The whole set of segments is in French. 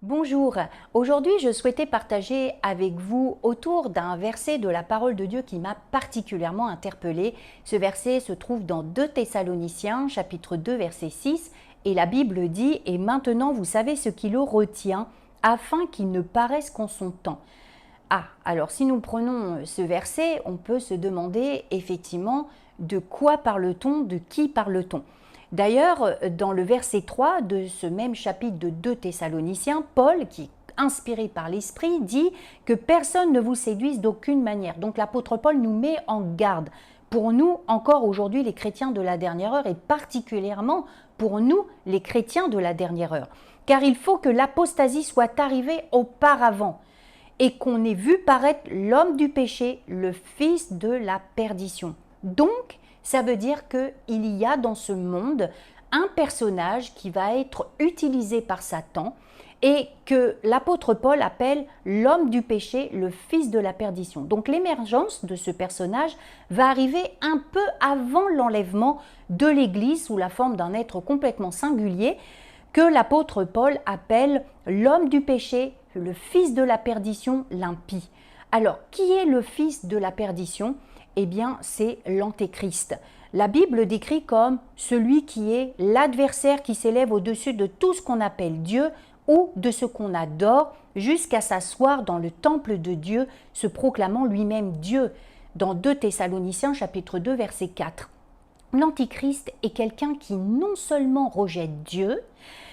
Bonjour, aujourd'hui je souhaitais partager avec vous autour d'un verset de la parole de Dieu qui m'a particulièrement interpellée. Ce verset se trouve dans 2 Thessaloniciens chapitre 2 verset 6 et la Bible dit « Et maintenant vous savez ce qui le retient afin qu'il ne paraisse qu'en son temps ». Ah, alors si nous prenons ce verset, on peut se demander effectivement de quoi parle-t-on, de qui parle-t-on. D'ailleurs, dans le verset 3 de ce même chapitre de 2 Thessaloniciens, Paul, qui est inspiré par l'Esprit, dit que personne ne vous séduise d'aucune manière. Donc l'apôtre Paul nous met en garde. Pour nous, encore aujourd'hui, les chrétiens de la dernière heure, et particulièrement pour nous, les chrétiens de la dernière heure. Car il faut que l'apostasie soit arrivée auparavant et qu'on ait vu paraître l'homme du péché, le fils de la perdition. Donc, ça veut dire qu'il y a dans ce monde un personnage qui va être utilisé par Satan et que l'apôtre Paul appelle l'homme du péché, le fils de la perdition. Donc l'émergence de ce personnage va arriver un peu avant l'enlèvement de l'Église sous la forme d'un être complètement singulier que l'apôtre Paul appelle l'homme du péché, le fils de la perdition, l'impie. Alors, qui est le fils de la perdition ? Eh bien, c'est l'antéchrist. La Bible décrit comme celui qui est l'adversaire qui s'élève au-dessus de tout ce qu'on appelle Dieu ou de ce qu'on adore, jusqu'à s'asseoir dans le temple de Dieu, se proclamant lui-même Dieu. Dans 2 Thessaloniciens chapitre 2 verset 4. L'antichrist est quelqu'un qui non seulement rejette Dieu,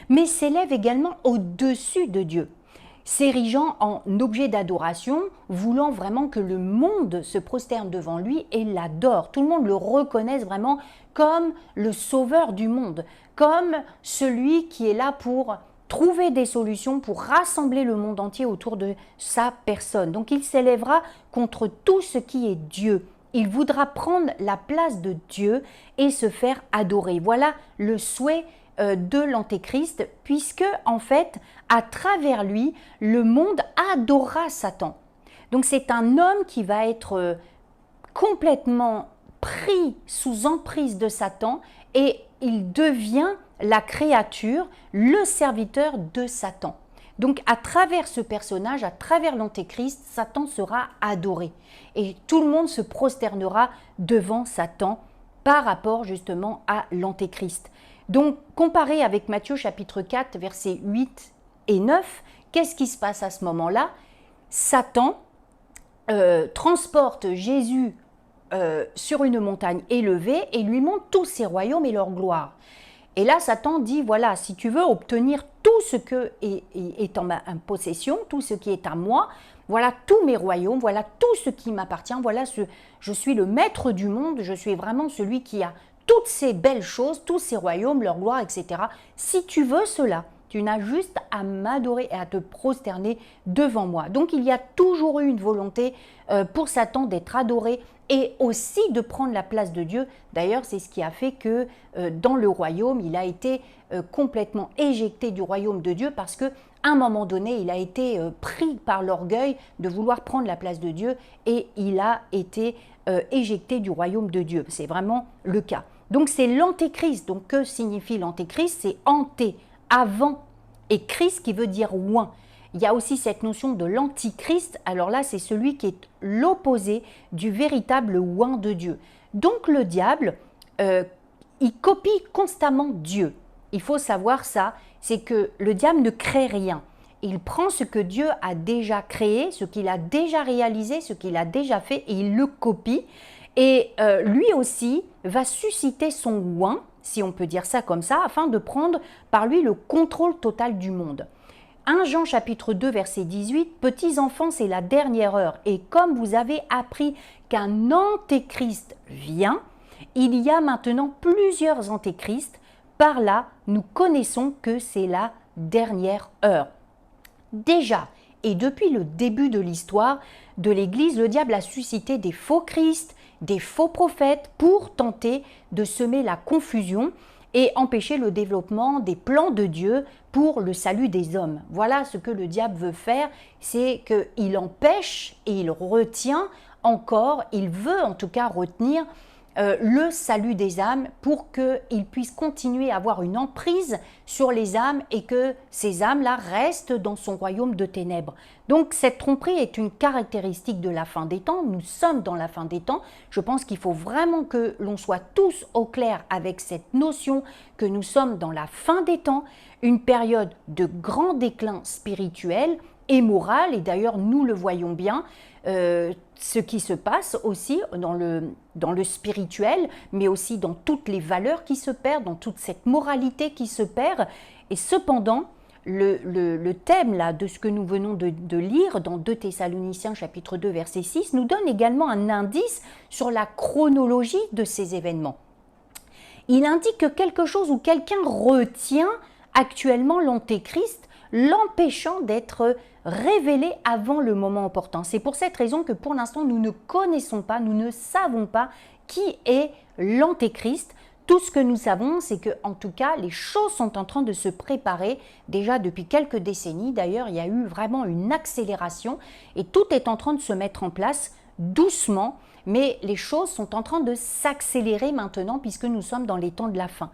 mais s'élève également au-dessus de Dieu, s'érigeant en objet d'adoration, voulant vraiment que le monde se prosterne devant lui et l'adore. Tout le monde le reconnaisse vraiment comme le sauveur du monde, comme celui qui est là pour trouver des solutions, pour rassembler le monde entier autour de sa personne. Donc il s'élèvera contre tout ce qui est Dieu. Il voudra prendre la place de Dieu et se faire adorer. Voilà le souhait de l'antéchrist, puisque en fait, à travers lui, le monde adorera Satan. Donc c'est un homme qui va être complètement pris sous emprise de Satan et il devient la créature, le serviteur de Satan. Donc à travers ce personnage, à travers l'antéchrist, Satan sera adoré et tout le monde se prosternera devant Satan par rapport justement à l'antéchrist. Donc comparé avec Matthieu chapitre 4 versets 8 et 9, qu'est-ce qui se passe à ce moment-là ? Satan transporte Jésus sur une montagne élevée et lui montre tous ses royaumes et leur gloire. Et là, Satan dit, voilà, si tu veux obtenir tout ce que est en ma possession, tout ce qui est à moi, voilà tous mes royaumes, voilà tout ce qui m'appartient, voilà je suis le maître du monde, je suis vraiment celui qui a toutes ces belles choses, tous ces royaumes, leur gloire, etc. Si tu veux cela, tu n'as juste à m'adorer et à te prosterner devant moi. Donc il y a toujours eu une volonté pour Satan d'être adoré et aussi de prendre la place de Dieu. D'ailleurs, c'est ce qui a fait que dans le royaume, il a été complètement éjecté du royaume de Dieu parce qu'à un moment donné, il a été pris par l'orgueil de vouloir prendre la place de Dieu et il a été éjecté du royaume de Dieu. C'est vraiment le cas. Donc c'est l'antéchrist. Donc que signifie l'antéchrist ? C'est anté, avant, et Christ qui veut dire oint. Il y a aussi cette notion de l'antichrist, alors là c'est celui qui est l'opposé du véritable oint de Dieu. Donc le diable, il copie constamment Dieu. Il faut savoir ça, c'est que le diable ne crée rien. Il prend ce que Dieu a déjà créé, ce qu'il a déjà réalisé, ce qu'il a déjà fait et il le copie. Et lui aussi va susciter son oint, si on peut dire ça comme ça, afin de prendre par lui le contrôle total du monde. 1 Jean chapitre 2 verset 18, « Petits enfants, c'est la dernière heure, et comme vous avez appris qu'un antéchrist vient, il y a maintenant plusieurs antéchrists, par là nous connaissons que c'est la dernière heure. » Déjà, et depuis le début de l'histoire de l'Église, le diable a suscité des faux Christ, des faux prophètes pour tenter de semer la confusion et empêcher le développement des plans de Dieu pour le salut des hommes. Voilà ce que le diable veut faire, c'est qu'il empêche et il retient encore, il veut en tout cas retenir le salut des âmes pour qu'il puisse continuer à avoir une emprise sur les âmes et que ces âmes-là restent dans son royaume de ténèbres. Donc cette tromperie est une caractéristique de la fin des temps. Nous sommes dans la fin des temps. Je pense qu'il faut vraiment que l'on soit tous au clair avec cette notion que nous sommes dans la fin des temps, une période de grand déclin spirituel et moral, et d'ailleurs nous le voyons bien, ce qui se passe aussi dans le spirituel, mais aussi dans toutes les valeurs qui se perdent, dans toute cette moralité qui se perd. Et cependant, le thème là, de ce que nous venons de lire dans 2 Thessaloniciens chapitre 2 verset 6 nous donne également un indice sur la chronologie de ces événements. Il indique quelque chose où quelqu'un retient actuellement l'Antéchrist, l'empêchant d'être révélé avant le moment opportun. C'est pour cette raison que pour l'instant, nous ne connaissons pas, nous ne savons pas qui est l'Antéchrist. Tout ce que nous savons, c'est que, en tout cas, les choses sont en train de se préparer déjà depuis quelques décennies. D'ailleurs, il y a eu vraiment une accélération et tout est en train de se mettre en place doucement, mais les choses sont en train de s'accélérer maintenant puisque nous sommes dans les temps de la fin.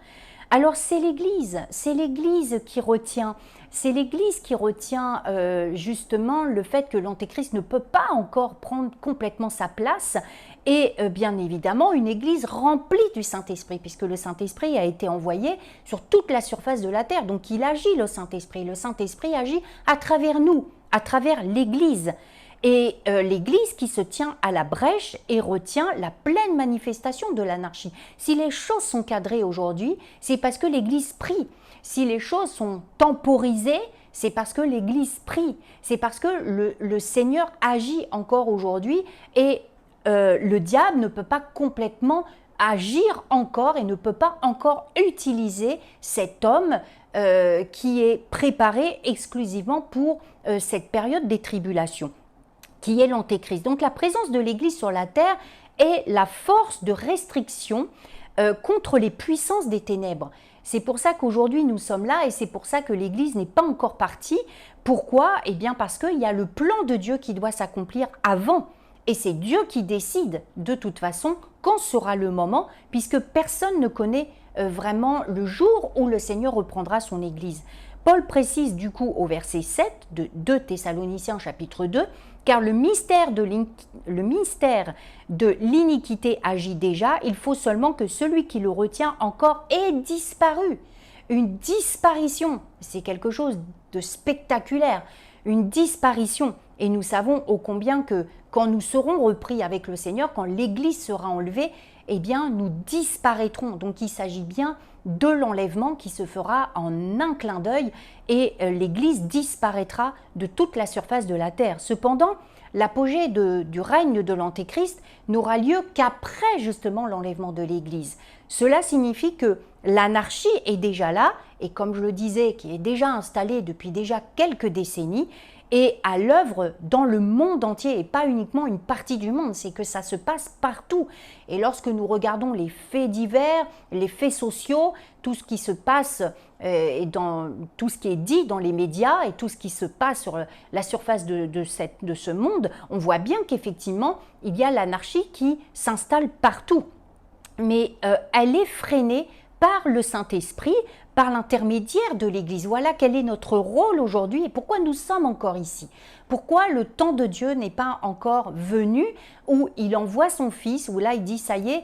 Alors c'est l'Église qui retient, justement le fait que l'Antéchrist ne peut pas encore prendre complètement sa place et bien évidemment une Église remplie du Saint-Esprit puisque le Saint-Esprit a été envoyé sur toute la surface de la terre, donc il agit le Saint-Esprit agit à travers nous, à travers l'Église. Et l'Église qui se tient à la brèche et retient la pleine manifestation de l'anarchie. Si les choses sont cadrées aujourd'hui, c'est parce que l'Église prie. Si les choses sont temporisées, c'est parce que l'Église prie. C'est parce que le Seigneur agit encore aujourd'hui et le diable ne peut pas complètement agir encore et ne peut pas encore utiliser cet homme qui est préparé exclusivement pour cette période des tribulations, qui est l'Antéchrist. Donc la présence de l'Église sur la terre est la force de restriction contre les puissances des ténèbres. C'est pour ça qu'aujourd'hui nous sommes là et c'est pour ça que l'Église n'est pas encore partie. Pourquoi? Eh bien parce qu'il y a le plan de Dieu qui doit s'accomplir avant. Et c'est Dieu qui décide de toute façon quand sera le moment, puisque personne ne connaît vraiment le jour où le Seigneur reprendra son Église. Paul précise du coup au verset 7 de 2 Thessaloniciens chapitre 2, car le mystère de l'iniquité agit déjà, il faut seulement que celui qui le retient encore ait disparu. Une disparition, c'est quelque chose de spectaculaire, une disparition. Et nous savons ô combien que quand nous serons repris avec le Seigneur, quand l'Église sera enlevée, eh bien nous disparaîtrons. Donc il s'agit bien de l'enlèvement qui se fera en un clin d'œil et l'Église disparaîtra de toute la surface de la terre. Cependant, l'apogée du règne de l'Antéchrist n'aura lieu qu'après justement l'enlèvement de l'Église. Cela signifie que l'anarchie est déjà là et comme je le disais, qui est déjà installée depuis déjà quelques décennies, et à l'œuvre dans le monde entier et pas uniquement une partie du monde, c'est que ça se passe partout. Et lorsque nous regardons les faits divers, les faits sociaux, tout ce qui se passe dans tout ce qui est dit dans les médias et tout ce qui se passe sur la surface de ce monde, on voit bien qu'effectivement, il y a l'anarchie qui s'installe partout. Mais elle est freinée par le Saint-Esprit, par l'intermédiaire de l'Église. Voilà quel est notre rôle aujourd'hui et pourquoi nous sommes encore ici. Pourquoi le temps de Dieu n'est pas encore venu où il envoie son Fils, où là il dit ça y est,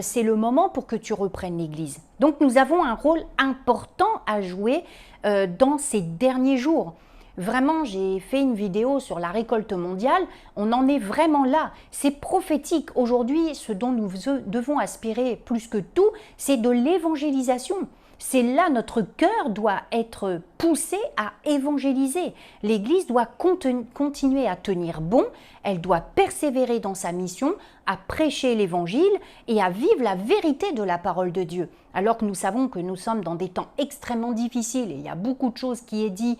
c'est le moment pour que tu reprennes l'Église. Donc nous avons un rôle important à jouer dans ces derniers jours. Vraiment, j'ai fait une vidéo sur la récolte mondiale, on en est vraiment là. C'est prophétique. Aujourd'hui, ce dont nous devons aspirer plus que tout, c'est de l'évangélisation. C'est là notre cœur doit être poussé à évangéliser. L'Église doit continuer à tenir bon, elle doit persévérer dans sa mission, à prêcher l'Évangile et à vivre la vérité de la parole de Dieu. Alors que nous savons que nous sommes dans des temps extrêmement difficiles et il y a beaucoup de choses qui est dit,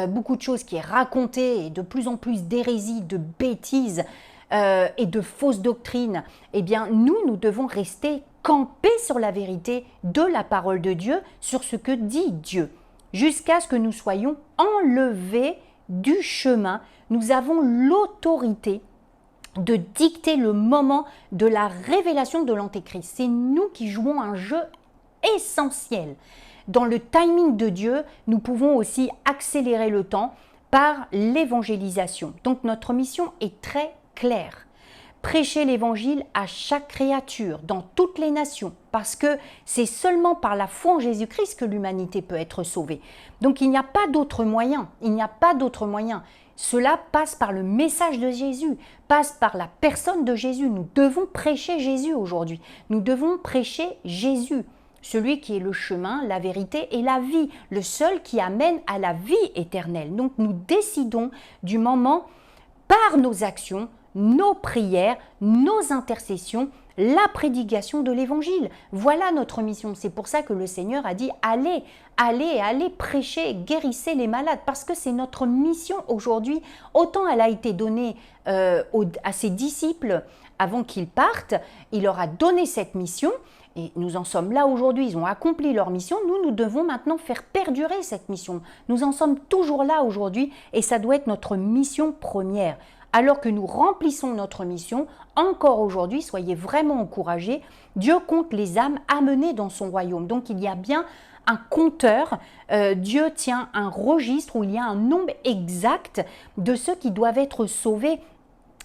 beaucoup de choses qui est racontées et de plus en plus d'hérésies, de bêtises et de fausses doctrines, eh bien nous devons rester campés sur la vérité de la parole de Dieu, sur ce que dit Dieu, jusqu'à ce que nous soyons enlevés du chemin. Nous avons l'autorité de dicter le moment de la révélation de l'Antéchrist. C'est nous qui jouons un jeu essentiel. Dans le timing de Dieu, nous pouvons aussi accélérer le temps par l'évangélisation. Donc notre mission est très claire. Prêcher l'évangile à chaque créature, dans toutes les nations, parce que c'est seulement par la foi en Jésus-Christ que l'humanité peut être sauvée. Donc il n'y a pas d'autre moyen, il n'y a pas d'autre moyen. Cela passe par le message de Jésus, passe par la personne de Jésus. Nous devons prêcher Jésus aujourd'hui. Nous devons prêcher Jésus, celui qui est le chemin, la vérité et la vie, le seul qui amène à la vie éternelle. Donc nous décidons du moment, par nos actions, nos prières, nos intercessions, la prédication de l'évangile. Voilà notre mission. C'est pour ça que le Seigneur a dit allez, allez, allez prêcher, guérissez les malades, parce que c'est notre mission aujourd'hui. Autant elle a été donnée à ses disciples avant qu'ils partent, il leur a donné cette mission. Et nous en sommes là aujourd'hui, ils ont accompli leur mission. Nous devons maintenant faire perdurer cette mission. Nous en sommes toujours là aujourd'hui et ça doit être notre mission première. Alors que nous remplissons notre mission, encore aujourd'hui, soyez vraiment encouragés, Dieu compte les âmes amenées dans son royaume. Donc il y a bien un compteur, Dieu tient un registre où il y a un nombre exact de ceux qui doivent être sauvés.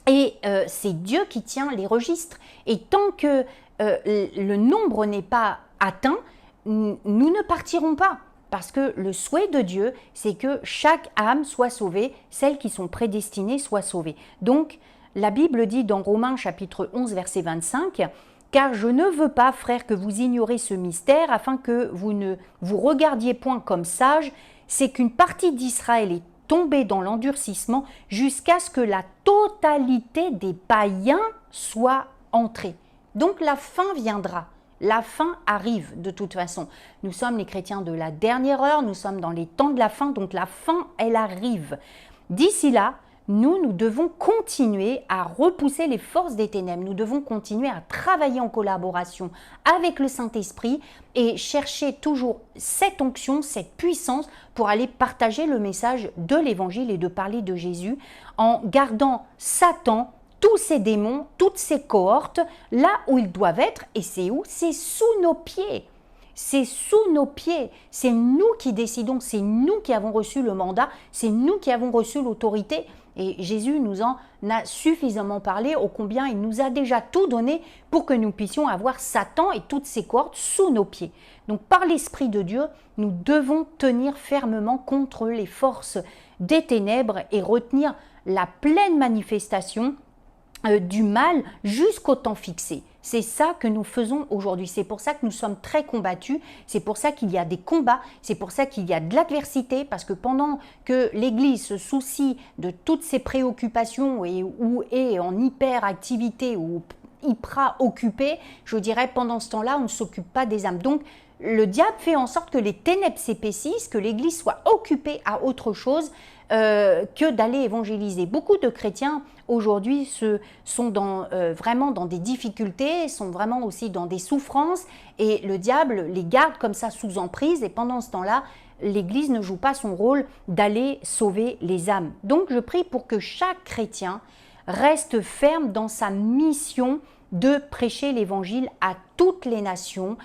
Et c'est Dieu qui tient les registres. Et tant que le nombre n'est pas atteint, nous ne partirons pas. Parce que le souhait de Dieu, c'est que chaque âme soit sauvée, celles qui sont prédestinées soient sauvées. Donc, la Bible dit dans Romains chapitre 11, verset 25, « Car je ne veux pas, frères, que vous ignorez ce mystère, afin que vous ne vous regardiez point comme sages, c'est qu'une partie d'Israël est tombée dans l'endurcissement jusqu'à ce que la totalité des païens soit entrée. » Donc, la fin viendra. La fin arrive de toute façon. Nous sommes les chrétiens de la dernière heure, nous sommes dans les temps de la fin, donc la fin, elle arrive. D'ici là, nous devons continuer à repousser les forces des ténèbres. Nous devons continuer à travailler en collaboration avec le Saint-Esprit et chercher toujours cette onction, cette puissance pour aller partager le message de l'Évangile et de parler de Jésus en gardant Satan, tous ces démons, toutes ces cohortes, là où ils doivent être. Et c'est où? C'est sous nos pieds. C'est sous nos pieds. C'est nous qui décidons, c'est nous qui avons reçu le mandat, c'est nous qui avons reçu l'autorité. Et Jésus nous en a suffisamment parlé, ô combien il nous a déjà tout donné pour que nous puissions avoir Satan et toutes ses cohortes sous nos pieds. Donc par l'Esprit de Dieu, nous devons tenir fermement contre les forces des ténèbres et retenir la pleine manifestation du mal jusqu'au temps fixé. C'est ça que nous faisons aujourd'hui. C'est pour ça que nous sommes très combattus. C'est pour ça qu'il y a des combats. C'est pour ça qu'il y a de l'adversité. Parce que pendant que l'Église se soucie de toutes ses préoccupations ou est en hyperactivité ou hyper occupée, je dirais pendant ce temps-là, on ne s'occupe pas des âmes. Donc, le diable fait en sorte que les ténèbres s'épaississent, que l'Église soit occupée à autre chose que d'aller évangéliser. Beaucoup de chrétiens aujourd'hui sont vraiment dans des difficultés, sont vraiment aussi dans des souffrances et le diable les garde comme ça sous emprise et pendant ce temps-là, l'Église ne joue pas son rôle d'aller sauver les âmes. Donc je prie pour que chaque chrétien reste ferme dans sa mission de prêcher l'Évangile à toutes les nations,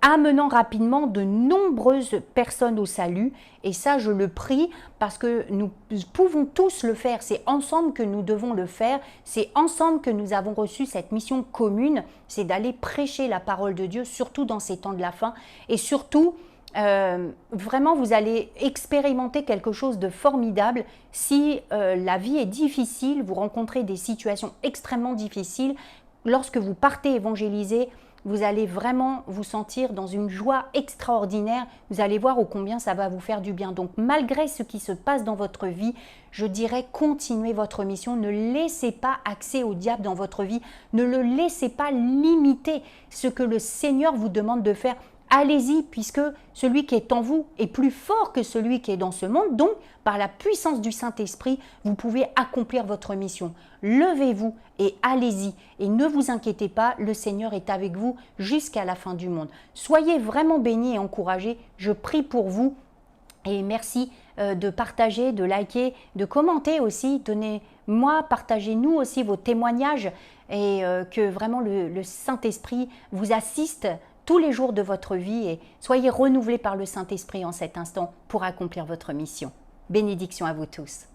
amenant rapidement de nombreuses personnes au salut. Et ça, je le prie parce que nous pouvons tous le faire. C'est ensemble que nous devons le faire. C'est ensemble que nous avons reçu cette mission commune. C'est d'aller prêcher la parole de Dieu, surtout dans ces temps de la fin. Et surtout, vraiment, vous allez expérimenter quelque chose de formidable. Si la vie est difficile, vous rencontrez des situations extrêmement difficiles, lorsque vous partez évangéliser, vous allez vraiment vous sentir dans une joie extraordinaire. Vous allez voir ô combien ça va vous faire du bien. Donc malgré ce qui se passe dans votre vie, je dirais continuez votre mission. Ne laissez pas accès au diable dans votre vie. Ne le laissez pas limiter ce que le Seigneur vous demande de faire. Allez-y, puisque celui qui est en vous est plus fort que celui qui est dans ce monde. Donc, par la puissance du Saint-Esprit, vous pouvez accomplir votre mission. Levez-vous et allez-y. Et ne vous inquiétez pas, le Seigneur est avec vous jusqu'à la fin du monde. Soyez vraiment bénis et encouragés. Je prie pour vous et merci de partager, de liker, de commenter aussi. Donnez-moi, partagez-nous aussi vos témoignages et que vraiment le Saint-Esprit vous assiste tous les jours de votre vie et soyez renouvelés par le Saint-Esprit en cet instant pour accomplir votre mission. Bénédiction à vous tous.